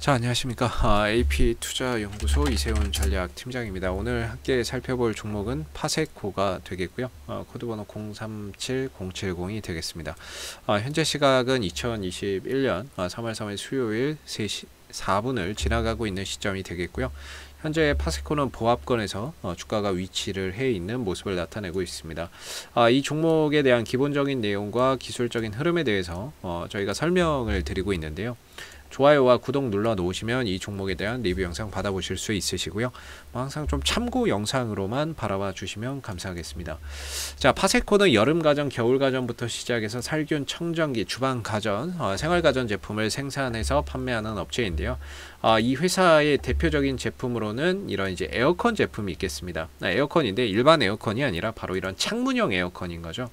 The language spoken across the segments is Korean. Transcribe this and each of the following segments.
자, 안녕하십니까. AP투자연구소 이세훈 전략팀장입니다. 오늘 함께 살펴볼 종목은 파세코가 되겠고요. 코드번호 037070이 되겠습니다. 현재 시각은 2021년 3월 3일 수요일 3시 4분을 지나가고 있는 시점이 되겠고요. 현재 파세코는 보합권에서 주가가 위치를 해 있는 모습을 나타내고 있습니다. 이 종목에 대한 기본적인 내용과 기술적인 흐름에 대해서 저희가 설명을 드리고 있는데요. 좋아요와 구독 눌러 놓으시면 이 종목에 대한 리뷰 영상 받아보실 수 있으시고요. 항상 좀 참고 영상으로만 바라봐 주시면 감사하겠습니다. 자, 파세코는 여름가전, 겨울가전부터 시작해서 살균, 청정기, 주방가전, 생활가전 제품을 생산해서 판매하는 업체인데요. 이 회사의 대표적인 제품으로는 이런 이제 에어컨 제품이 있겠습니다. 에어컨인데 일반 에어컨이 아니라 바로 이런 창문형 에어컨인 거죠.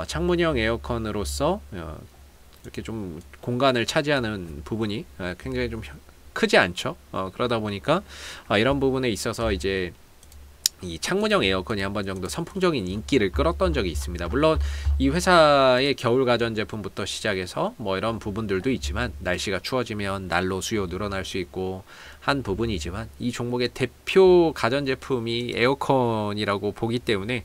창문형 에어컨으로서 이렇게 좀 공간을 차지하는 부분이 굉장히 좀 크지 않죠. 그러다 보니까 이런 부분에 있어서 이제 이 창문형 에어컨이 한번 정도 선풍적인 인기를 끌었던 적이 있습니다. 물론 이 회사의 겨울 가전 제품부터 시작해서 뭐 이런 부분들도 있지만 날씨가 추워지면 난로 수요 늘어날 수 있고 한 부분이지만 이 종목의 대표 가전 제품이 에어컨이라고 보기 때문에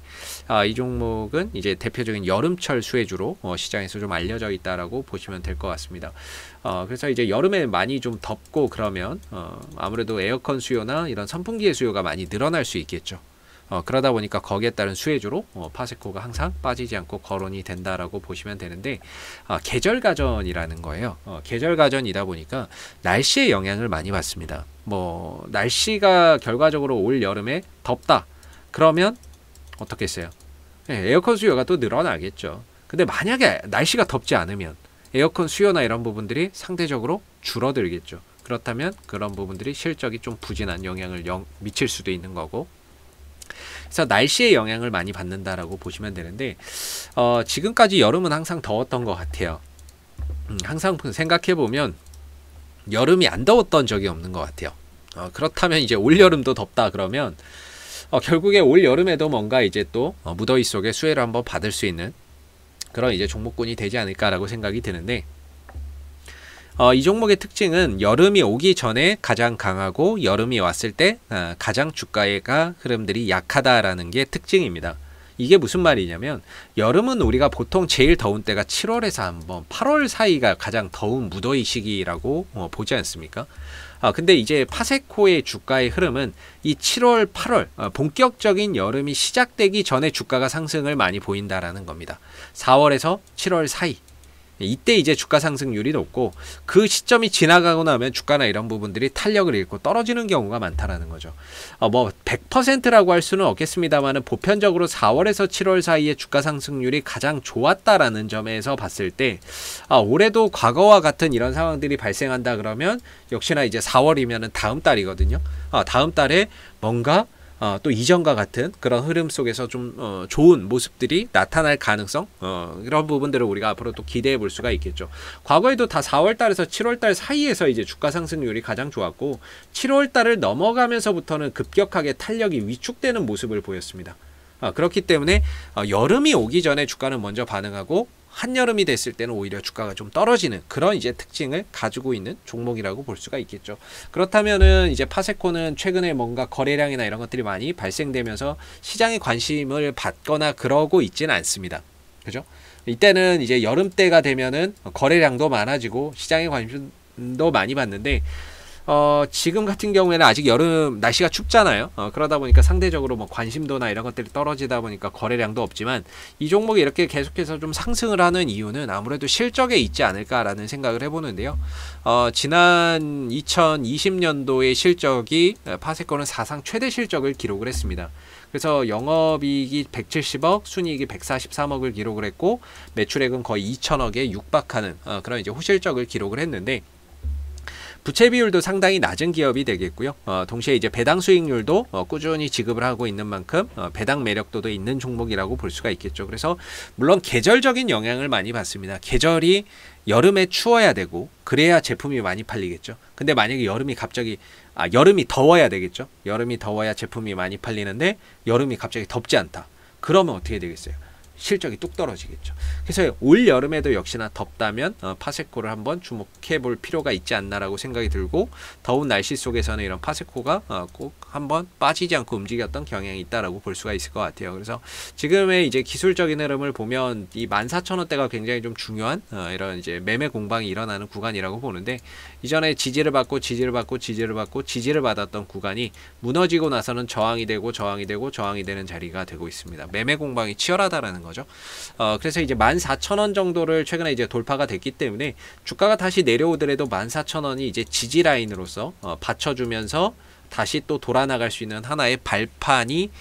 이 종목은 이제 대표적인 여름철 수혜주로 시장에서 좀 알려져 있다라고 보시면 될 것 같습니다. 그래서 이제 여름에 많이 좀 덥고 그러면 아무래도 에어컨 수요나 이런 선풍기의 수요가 많이 늘어날 수 있겠죠. 그러다 보니까 거기에 따른 수혜주로 파세코가 항상 빠지지 않고 거론이 된다라고 보시면 되는데 계절 가전이라는 거예요. 계절 가전이다 보니까 날씨의 영향을 많이 받습니다. 뭐 날씨가 결과적으로 올 여름에 덥다 그러면 어떻게 했어요? 에어컨 수요가 또 늘어나겠죠. 근데 만약에 날씨가 덥지 않으면 에어컨 수요나 이런 부분들이 상대적으로 줄어들겠죠. 그렇다면 그런 부분들이 실적이 좀 부진한 영향을 미칠 수도 있는 거고, 그래서 날씨의 영향을 많이 받는다라고 보시면 되는데 지금까지 여름은 항상 더웠던 것 같아요. 항상 생각해보면 여름이 안 더웠던 적이 없는 것 같아요. 그렇다면 이제 올여름도 덥다 그러면 결국에 올여름에도 뭔가 이제 또 무더위 속에 수혜를 한번 받을 수 있는 그런 이제 종목군이 되지 않을까라고 생각이 드는데, 이 종목의 특징은 여름이 오기 전에 가장 강하고 여름이 왔을 때 가장 주가의 흐름들이 약하다라는 게 특징입니다. 이게 무슨 말이냐면 여름은 우리가 보통 제일 더운 때가 7월에서 한번 8월 사이가 가장 더운 무더위 시기라고 보지 않습니까? 근데 이제 파세코의 주가의 흐름은 이 7월, 8월 본격적인 여름이 시작되기 전에 주가가 상승을 많이 보인다라는 겁니다. 4월에서 7월 사이 이때 이제 주가 상승률이 높고 그 시점이 지나가고 나면 주가나 이런 부분들이 탄력을 잃고 떨어지는 경우가 많다라는 거죠. 뭐 100%라고 할 수는 없겠습니다만은 보편적으로 4월에서 7월 사이에 주가 상승률이 가장 좋았다라는 점에서 봤을 때 올해도 과거와 같은 이런 상황들이 발생한다 그러면 역시나 이제 4월이면은 다음 달이거든요. 다음 달에 뭔가 또 이전과 같은 그런 흐름 속에서 좀 좋은 모습들이 나타날 가능성, 이런 부분들을 우리가 앞으로 또 기대해 볼 수가 있겠죠. 과거에도 다 4월달에서 7월달 사이에서 이제 주가 상승률이 가장 좋았고 7월달을 넘어가면서부터는 급격하게 탄력이 위축되는 모습을 보였습니다. 그렇기 때문에 여름이 오기 전에 주가는 먼저 반응하고 한여름이 됐을 때는 오히려 주가가 좀 떨어지는 그런 이제 특징을 가지고 있는 종목이라고 볼 수가 있겠죠. 그렇다면은 이제 파세코는 최근에 뭔가 거래량이나 이런 것들이 많이 발생되면서 시장의 관심을 받거나 그러고 있지는 않습니다. 그죠? 이때는 이제 여름 때가 되면은 거래량도 많아지고 시장의 관심도 많이 받는데 지금 같은 경우에는 아직 여름 날씨가 춥잖아요. 그러다 보니까 상대적으로 뭐 관심도나 이런 것들이 떨어지다 보니까 거래량도 없지만 이 종목이 이렇게 계속해서 좀 상승을 하는 이유는 아무래도 실적에 있지 않을까라는 생각을 해보는데요. 지난 2020년도의 실적이 파세코는 사상 최대 실적을 기록을 했습니다. 그래서 영업이익이 170억, 순이익이 143억을 기록을 했고 매출액은 거의 2천억에 육박하는 그런 이제 호실적을 기록을 했는데, 부채 비율도 상당히 낮은 기업이 되겠고요. 동시에 이제 배당 수익률도 꾸준히 지급을 하고 있는 만큼 배당 매력도도 있는 종목이라고 볼 수가 있겠죠. 그래서 물론 계절적인 영향을 많이 받습니다. 계절이 여름에 추워야 되고 그래야 제품이 많이 팔리겠죠. 근데 만약에 여름이 갑자기 여름이 더워야 되겠죠. 여름이 더워야 제품이 많이 팔리는데 여름이 갑자기 덥지 않다. 그러면 어떻게 되겠어요? 실적이 뚝 떨어지겠죠. 그래서 올 여름에도 역시나 덥다면 파세코를 한번 주목해 볼 필요가 있지 않나라고 생각이 들고, 더운 날씨 속에서는 이런 파세코가 꼭 한번 빠지지 않고 움직였던 경향이 있다라고 볼 수가 있을 것 같아요. 그래서 지금의 이제 기술적인 흐름을 보면 이 14,000원대가 굉장히 좀 중요한 이런 이제 매매 공방이 일어나는 구간이라고 보는데, 이전에 지지를 받고 지지를 받고 지지를 받고 지지를 받았던 구간이 무너지고 나서는 저항이 되고 저항이 되고 저항이 되는 자리가 되고 있습니다. 매매 공방이 치열하다라는 거죠. 그래서 이제 14,000원 정도를 최근에 이제 돌파가 됐기 때문에 주가가 다시 내려오더라도 14,000원이 이제 지지 라인으로서 받쳐주면서 다시 또 돌아나갈 수 있는 하나의 발판이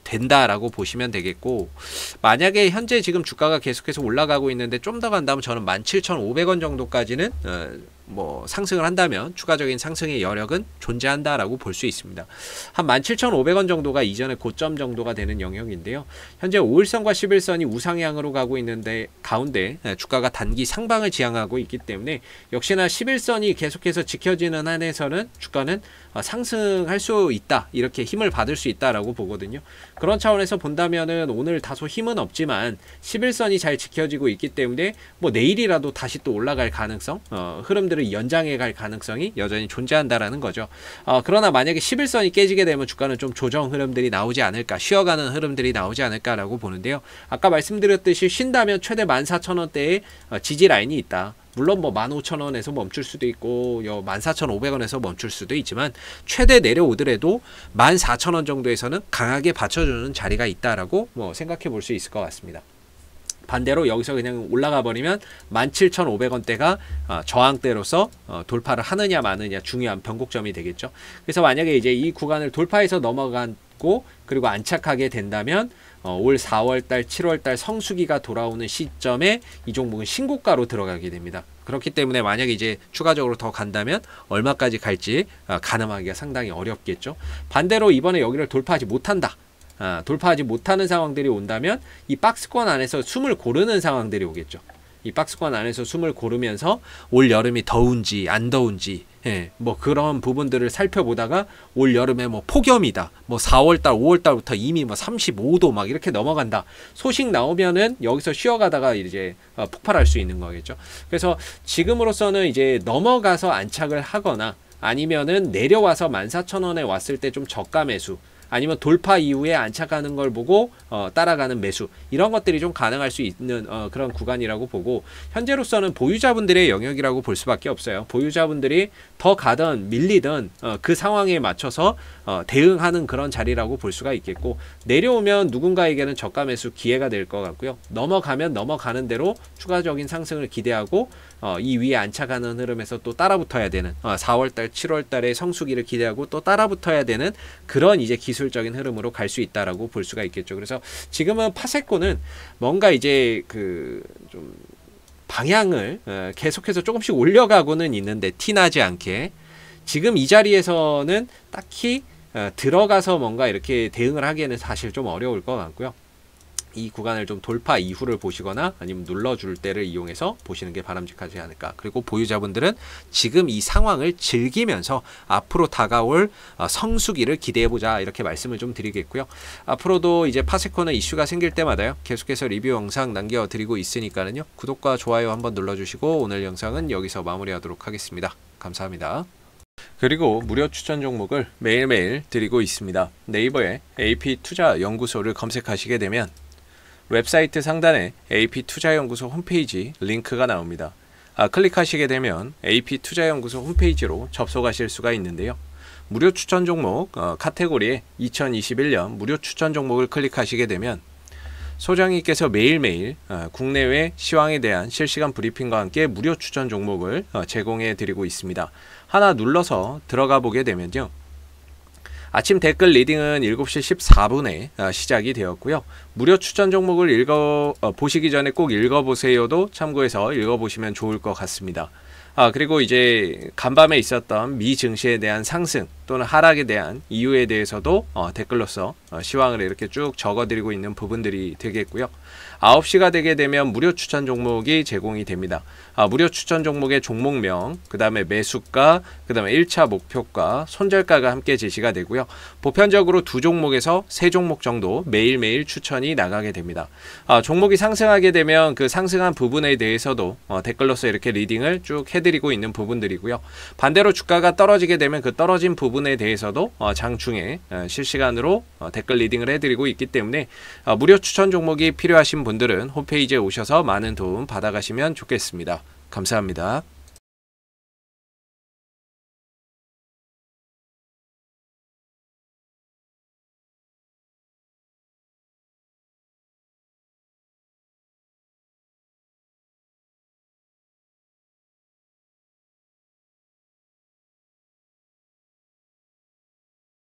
된다라고 보시면 되겠고, 만약에 현재 지금 주가가 계속해서 올라가고 있는데 좀 더 간다면 저는 17,500원 정도까지는 뭐 상승을 한다면 추가적인 상승의 여력은 존재한다라고 볼 수 있습니다. 한 17,500원 정도가 이전의 고점 정도가 되는 영역인데요. 현재 5일선과 10일선이 우상향으로 가고 있는데 가운데 주가가 단기 상방을 지향하고 있기 때문에 역시나 11선이 계속해서 지켜지는 한에서는 주가는 상승할 수 있다, 이렇게 힘을 받을 수 있다라고 보거든요. 그런 차원에서 본다면은 오늘 다소 힘은 없지만 11선이 잘 지켜지고 있기 때문에 뭐 내일이라도 다시 또 올라갈 가능성, 흐름들을 연장해 갈 가능성이 여전히 존재한다라는 거죠. 그러나 만약에 11선이 깨지게 되면 주가는 좀 조정 흐름들이 나오지 않을까, 쉬어가는 흐름들이 나오지 않을까라고 보는데요. 아까 말씀드렸듯이 쉰다면 최대 14,000원대의 지지 라인이 있다. 물론 뭐 15,000원에서 멈출 수도 있고 14,500원에서 멈출 수도 있지만 최대 내려오더라도 14,000원 정도에서는 강하게 받쳐주는 자리가 있다라고 뭐 생각해 볼 수 있을 것 같습니다. 반대로 여기서 그냥 올라가 버리면 17,500원대가 저항대로서 돌파를 하느냐 마느냐 중요한 변곡점이 되겠죠. 그래서 만약에 이제 이 구간을 돌파해서 넘어가고 그리고 안착하게 된다면 올 4월달 7월달 성수기가 돌아오는 시점에 이 종목은 신고가로 들어가게 됩니다. 그렇기 때문에 만약에 이제 추가적으로 더 간다면 얼마까지 갈지 가늠하기가 상당히 어렵겠죠. 반대로 이번에 여기를 돌파하지 못한다, 돌파하지 못하는 상황들이 온다면 이 박스권 안에서 숨을 고르는 상황들이 오겠죠. 이 박스권 안에서 숨을 고르면서 올 여름이 더운지 안 더운지, 뭐 그런 부분들을 살펴보다가 올 여름에 뭐 폭염이다, 뭐 4월달 5월달부터 이미 뭐 35도 막 이렇게 넘어간다 소식 나오면은 여기서 쉬어가다가 이제 폭발할 수 있는 거겠죠. 그래서 지금으로서는 이제 넘어가서 안착을 하거나 아니면은 내려와서 14,000원에 왔을 때 좀 저가 매수, 아니면 돌파 이후에 안착하는 걸 보고 따라가는 매수, 이런 것들이 좀 가능할 수 있는 그런 구간이라고 보고, 현재로서는 보유자분들의 영역이라고 볼 수밖에 없어요. 보유자분들이 더 가든 밀리든 그 상황에 맞춰서 대응하는 그런 자리라고 볼 수가 있겠고, 내려오면 누군가에게는 저가 매수 기회가 될 것 같고요. 넘어가면 넘어가는 대로 추가적인 상승을 기대하고 이 위에 안착하는 흐름에서 또 따라붙어야 되는 4월달 7월달에 성수기를 기대하고 또 따라붙어야 되는 그런 이제 기술적인 흐름으로 갈 수 있다라고 볼 수가 있겠죠. 그래서 지금은 파세코는 뭔가 이제 그 좀 방향을 계속해서 조금씩 올려가고는 있는데 티나지 않게 지금 이 자리에서는 딱히 들어가서 뭔가 이렇게 대응을 하기에는 사실 좀 어려울 것 같고요. 이 구간을 좀 돌파 이후를 보시거나 아니면 눌러줄 때를 이용해서 보시는 게 바람직하지 않을까. 그리고 보유자분들은 지금 이 상황을 즐기면서 앞으로 다가올 성수기를 기대해보자, 이렇게 말씀을 좀 드리겠고요. 앞으로도 이제 파세코는 이슈가 생길 때마다요 계속해서 리뷰 영상 남겨드리고 있으니까는요, 구독과 좋아요 한번 눌러주시고 오늘 영상은 여기서 마무리하도록 하겠습니다. 감사합니다. 그리고 무료 추천 종목을 매일매일 드리고 있습니다. 네이버에 AP투자연구소를 검색하시게 되면 웹사이트 상단에 AP투자연구소 홈페이지 링크가 나옵니다. 클릭하시게 되면 AP투자연구소 홈페이지로 접속하실 수가 있는데요. 무료 추천 종목 카테고리에 2021년 무료 추천 종목을 클릭하시게 되면 소장님께서 매일매일 국내외 시황에 대한 실시간 브리핑과 함께 무료 추천 종목을 제공해 드리고 있습니다. 하나 눌러서 들어가 보게 되면요, 아침 댓글 리딩은 7시 14분에 시작이 되었고요. 무료 추천 종목을 보시기 전에 꼭 읽어보세요도 참고해서 읽어보시면 좋을 것 같습니다. 그리고 이제 간밤에 있었던 미 증시에 대한 상승 또는 하락에 대한 이유에 대해서도 댓글로서 시황을 이렇게 쭉 적어드리고 있는 부분들이 되겠고요. 9시가 되게 되면 무료 추천 종목이 제공이 됩니다. 무료 추천 종목의 종목명, 그 다음에 매수가, 그 다음에 1차 목표가, 손절가가 함께 제시가 되고요. 보편적으로 2종목에서 3종목 정도 매일매일 추천이 나가게 됩니다. 종목이 상승하게 되면 그 상승한 부분에 대해서도 댓글로서 이렇게 리딩을 쭉 해드리고 있는 부분들이고요. 반대로 주가가 떨어지게 되면 그 떨어진 부분에 대해서도 장중에 실시간으로 댓글 리딩을 해드리고 있기 때문에 무료 추천 종목이 필요하신 분들은 홈페이지에 오셔서 많은 도움 받아가시면 좋겠습니다. 감사합니다.